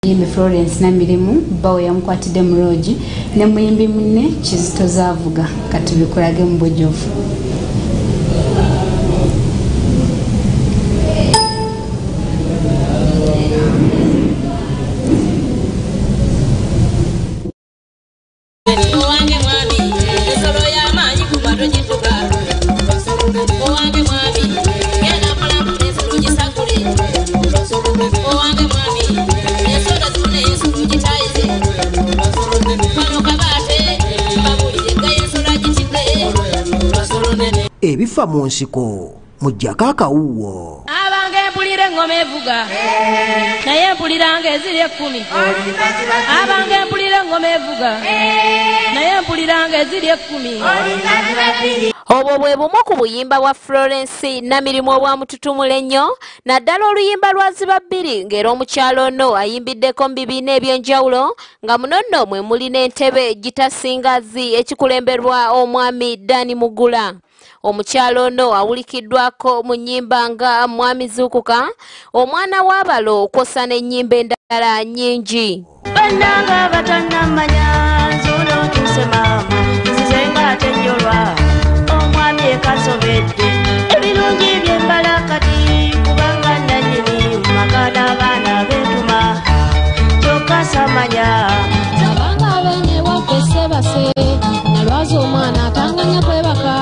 Yimbi Florence Namirimu bawo yamukwatidde mu lodge ne muyimbi munne Kizito Zaavuga kati bikulage mu bujjuvu. Ebifa mu nsiko mujjako akawuwo. Abange mpulira engoma evuga naye mpulira ng'eziri 10. Abange mpulira engoma evuga naye mpulira ng'eziri 10. Obwo bwe bumu ku buyimba bwa Florence Namirimu obwamututumula ennyo naddala oluyimba lwa Ziba 2 ng'era omukyalo ono ayimbiddeko mu bibiina eby'enjawulo nga muno nno mwe muli n'entebe gitasingazi ekikulemberwa omwami Dani Mugula. Omukyalo ono awulikiddwako mu nnyimba nga Mwami Zuukuka, Omwana w'Abalo kwosa n'ennyimba endala nnyingi. Bannanga batannamanya nzuuno ntuuse maama nzize nga tenjolwa omwami ekasobedde ebirungi byembala kati kubanga nannyini maka n'abaana b'entuma kyokka samanya abanga abenye waffe sebase nalwaza omwana atanganya kwebaka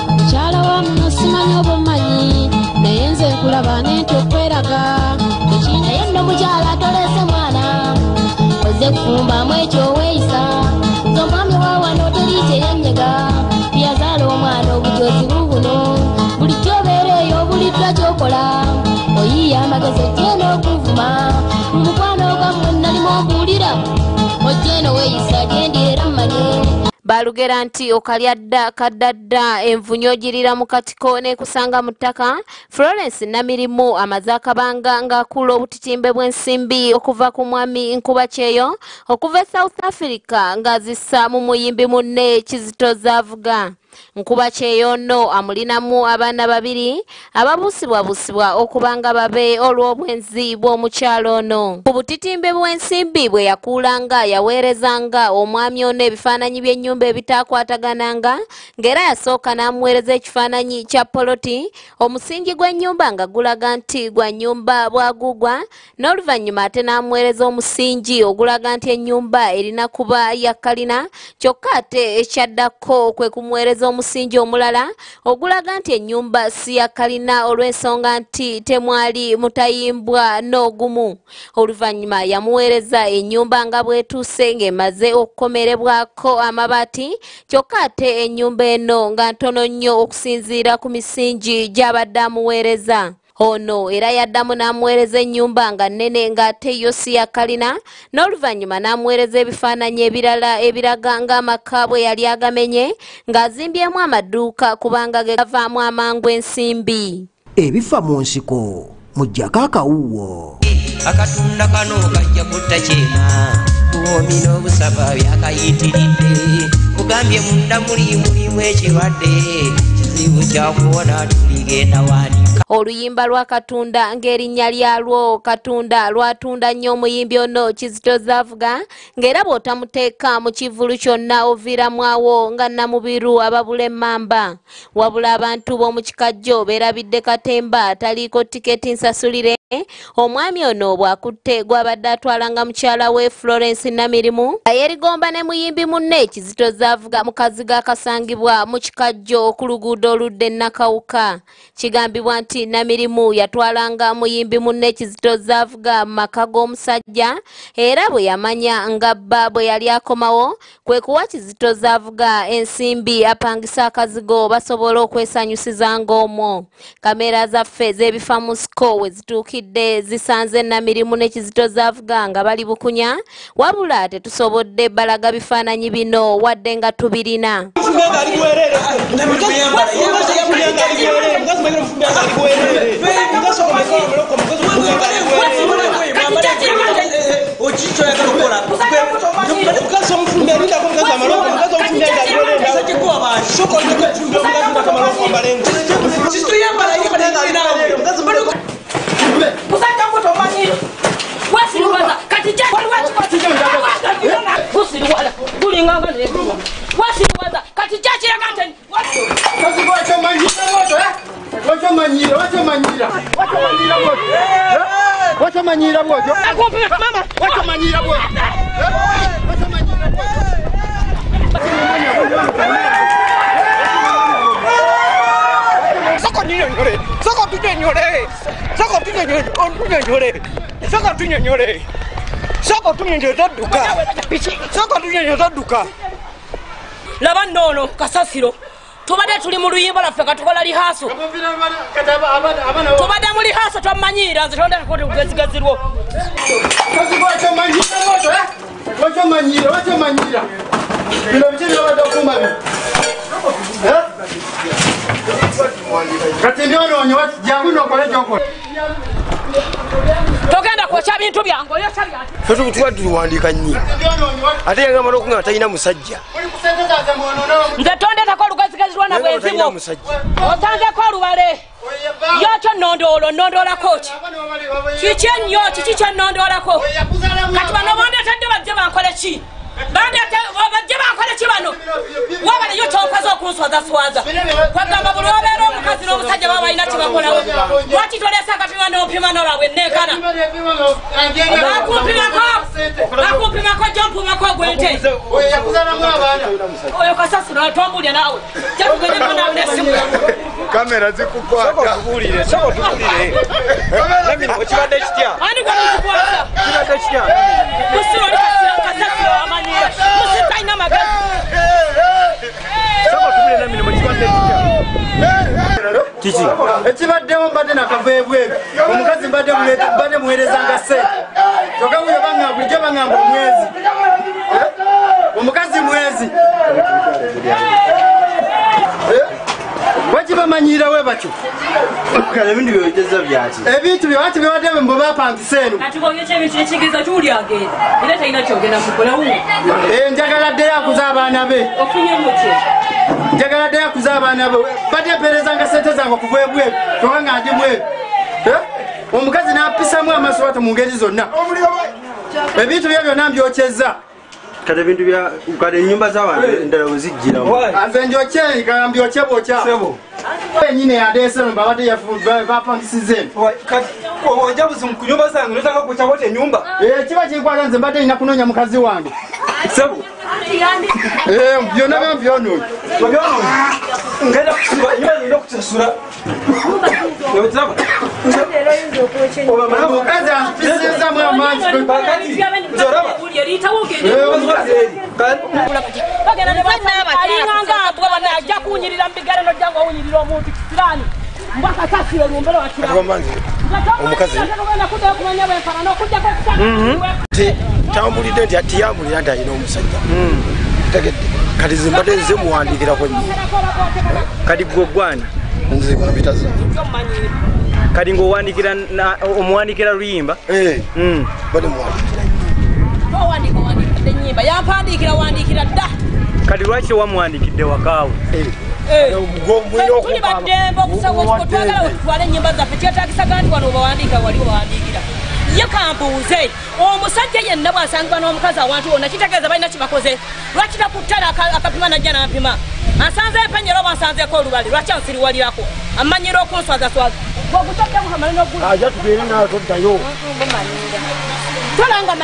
mukyala wa muno simanya obumanyi naye nze nkulaba nenti okweraga naye nno mukyala tolese mwana oze kufumbamu ekyo weeyisa z'omwami waawano teri kyeyennyega yazaala omwana obujozi bubuno buli kyobeera eyo buliddwa kyokola oyiiya amagezi ojje n'okuvuma mu mukwano gammwe nalimu ombuulira ojje eno weeyisa gyendi era mmanye. Balugera nti okalya dda kaddadda envunyo girira mu katiko n'ekusanga mu ttaka. Florence Namirimu amaze akabanga ng'akula obutitimbe bw'ensimbi okuva ku mwami Nkubakyeyo okuva e South Africa ng'azissa mu muyimbi munne Kizito Zaavuga. Nkubakyeyo nno amulinamu abaana 2 ababuusibwabusibwa okubanga babe olw'obwenzi bw'omukyalo ono. Ku butitimbe bw'ensimbi bwe yakuulanga yaweerezanga omwami ono ebifaananyi by'ennyumba ebitaakwatagananga ng'era yasooka n'amuweereza ekifaananyi kya poloti omusingi gw'ennyumba nga gulaga nti gwa nnyumba bwagugwa n'oluvannyuma ate n'amuweereza omusingi ogulaga nti ennyumba erina kuba ya kalina kyokka ate ekyaddako kwe kumuweereza omusingi omulala ogulaga nti ennyumba si ya kalina olw'ensonga nti temwali mutayimbwa n'ogumu. Oluvannyuma yamuweereza ennyumba nga bwetuuse ng'emaze okukomerebwako amabaati kyokka ate ennyumba eno nga ntono nnyo okusinziira ku misingi gy'abadde amuweereza. Ono era yaddamu n'amuweereza ennyumba nga nnene ng'ate yo si ya kalina n'oluvannyuma n'amuweereza ebifaananyi ebirala ebiraga ng'amaka bwe yali agamenye ng'azimbyemu amaduuka kubanga ge gavaamu amangu ensimbi. Ebifa mu nsiko mujjako akawuwo. Akatunda kano kajja kutta kyema buwomi n'obusaba byakayitiridde kugambye munda mulimu ekirwadde kizibu kyakuwona tuligenda wanika. Oluyimba lwa Katunda ng'erinnya lyalwo Katunda lwatunda nnyo omuyimbi ono Kizito Zaavuga ng'era bw'otamuteeka mu kivulu kyonna oviiramu awo nga Namubiru ababula emmamba. Wabula abantu b'omu kikajjo beerabidde katemba taliiko tiketi nsasulire omwami ono bw'akutte gw'abadde atwalanga mukyala we Florence Namirimu yeerigomba ne muyimbi munne Kizito Zaavuga mu kazigo akasangibwa mu kikajjo ku luguudo oludda e Nakawuka. Kigambibwa nti Namirimu yatwalanga muyimbi munne Kizito Zaavuga mu maka g'omusajja era bwe yamanya nga bba bwe yali akomawo kwe kuwa Kizito Zaavuga ensimbi apangisa akazigo basobole okwesanyusizanga omwo. Kamera zaffe z'ebifa mu nsiko we zituukidde zisanze Namirimu ne Kizito Zaavuga nga bali bukunya wabula tetusobodde balaga bifaananyi bino wadde nga tubirina. Kati kusiriwala kulinganga nebiwa wasiriwaza kati chachira kante kazi kwacho manyira moto wacho manyira moto wacho manyira moto mama wacho manyira moto Soko tunyonyore duka laba nnono kasasiro tubadde tuli mu luyimba laffe katukola lihaso tubadde mu lihaso twamanyira nze tondakakoti kugezigezirwo wacho manyira bino biki byobadde okumanya kati ndyonoonye jangu nokole gyokola togenda kwokya bintu byange oyokya byange tuba tuliwandiika nnyo ate yagamba n'okuŋŋamba talina musajja nze tondetako olugezigezirwa na bwenzibo otanzeko olubale yokyo nnondoolako ki kiki ennyo kiki kyennondoolako kati bano bondetedde bajje bankole ki bajje bankole ki bano wabaleyo kyokoze okunswazaswaza kwagamba buli obeera omukazi n'omusajja baba balina kibakolawo lwaki tolesa akapima n'opima n'olwabwe nneekana bakumpimako gyompumako gwente oyo kasasiro tombulya naawe jakugenyeko naawe nesimu kamera zikukwata soko tubulire okibadde kitya ani gwakikwata kibadde kitya musiro kasasiro amanyira musitalina magezi soko tubulire namino mukibadde kitya kiki ekibaddewo mbadde nakaveebwebi omukazi mbadde muweerezanga sente kyokka buyo baŋŋamba bulijjo baŋŋamba omwezi omukazi mwezi bakibamanyira we batyo ebintu byogeza byaki ebintu byewati byebadde bwe bapangisa eno njagala ddeyo akuza abaana be njagala ddeyo akuza abaana be badde mpeerezanga sente zange okuva ebweru kyokka nga ndi bweru omukazi n'apisamu amasowato mu ngeri zonna ebintu byo byonna mbyokyeza kati ebintu bya kale ennyumba z'abantu endala we zijjiramu nze njokye mbyoke bwokya enyini yadeese no babadde bapangisiza eno ojabuzi ku nyumba zange notaka kukyawota ennyumba kiba kinkwata nze mbadde nina kunoonya mukazi wange sebo byonna byambyonoonyi ngenda kusiba ennyumba zirina okutasula omukazi ampisizamu amaanyi alinganga atwabana ajja kuwunyirira mbigere nojja nga owunyirira omuntu kisirani mbwakasasire lumbere omukazi tambulidde nti tiyambulira nti alina omusajja tegedde kati zimbadde nze muwandiikirako nnyo kati gwe gwani nze mpita zange kati ng'owandiikira omuwandiikira luyimba badde muwandiikira owandiikidde ennyimba yampandiikira wandiikira dda kati lwaki tewamuwandiikidde wakaawe tuli baddembe okusagotwagala wetutwala ennyimba zaffe kyetagisaga nti wano obawandiika wali obawandiikira ye kambuuze omusajja yenna bw'asangibwa n'omukazi awantu wonna kitegeeza balina kibakoze lwaki takuttala akapima najja n'ampima ansanze empenyero oba ansanzeeko olubale lwaki ansiriwalirako amanyira okunswazaswaza gwogusadde muhamale n'oggula aja tubeere nawe toddayo tolanga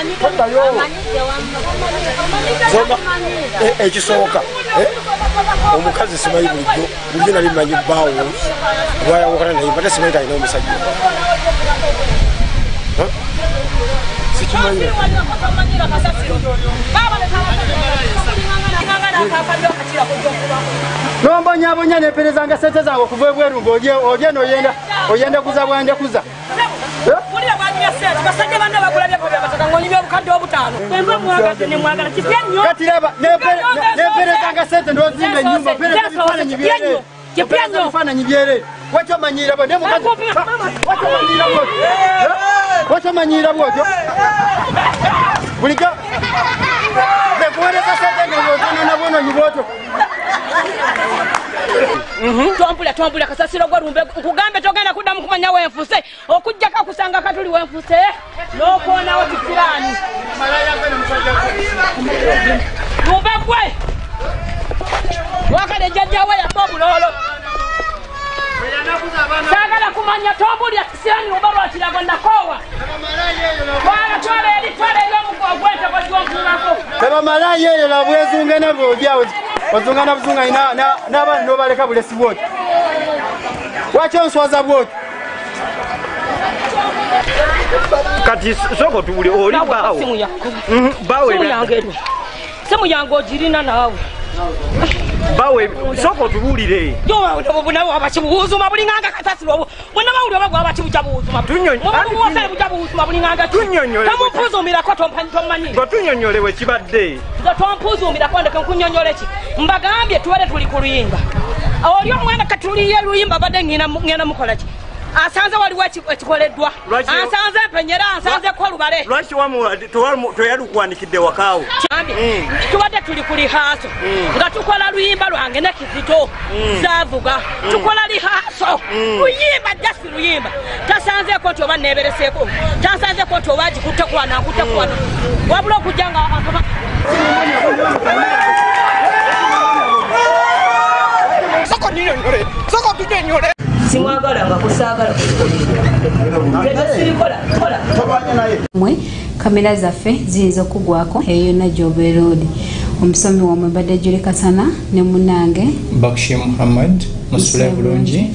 ekisooka omukazi simanyi bulijjo nali mmanyi bbaawo lwayawukana naye mbadde simanyi talina omusajja sikimanyi nombonyabonya nemperezanga sente zange okuva ebweru ng'ogye noyenda kuza bwanjakuza basajja banne bagulabyeko byabataka ng'onyumya obukadde obutaano emba mwagaze nemwagala kipya nnyo kati laba nemperezanga sente ndozimba ennyumba ebifaananyi byerere wakyomanyira bwo wakyomanyira bwotyo bulijjo bekuwereza sente ngeotonona bwononyi bwotyo Tombula kasasiro gwa lumbe kugambe togenda kuddamu kumanya wenfuse okujjaka kusanga katuli wenfuse n'okona oti kirani lumbe gwe wakale jajjawe yabobulolo sagala kumanya tombulya kisirani lumbe lwakirago ndakowa twala eri omugwagwete bwajwonkulako tebamalayo eyo labwezunga nabwojyawo ozunga nabuzunga n'abaana n'obaleka bulesi bwoti waki onswaza bwoti kati soko tubuli oli bawe simu yange ogirina naawe bawe soko tubulire nabo abakibuuzuma bulinganga kasasiro bonna bawuli oba gwaba kibuja buuzuma buja buuzuma bulinganga tamumpuzuumirako tomanyi nga tunyonyolewe kibadde nga tompuzuumirako ndeke nkunyonyole ki mbagambye tubale tuli ku luyimba oli omwana katuliye luyimba badde ngenda mukola ki asanze waliwo ekikoleddwa asanze empenyera ansanzeko olubale lwaki toyalukwanikidde wakaawo tubadde tuli ku lihaaso nga tukola luyimba lwange ne kizito zaavuga tukola lihaaso luyimba jasi luyimba tasanzeko nti oba neebereseeko tasanzeko nti oba gikutte kwana wabula okujja nga soko tunyonyole simwagala nga kusaagala mwe kamera zaffe ziyinza okugwako eyo yonna gy'obeera oli omusomi wamwe badde Julie Kasana ne munnange Bakshi Muhammad musule bulungi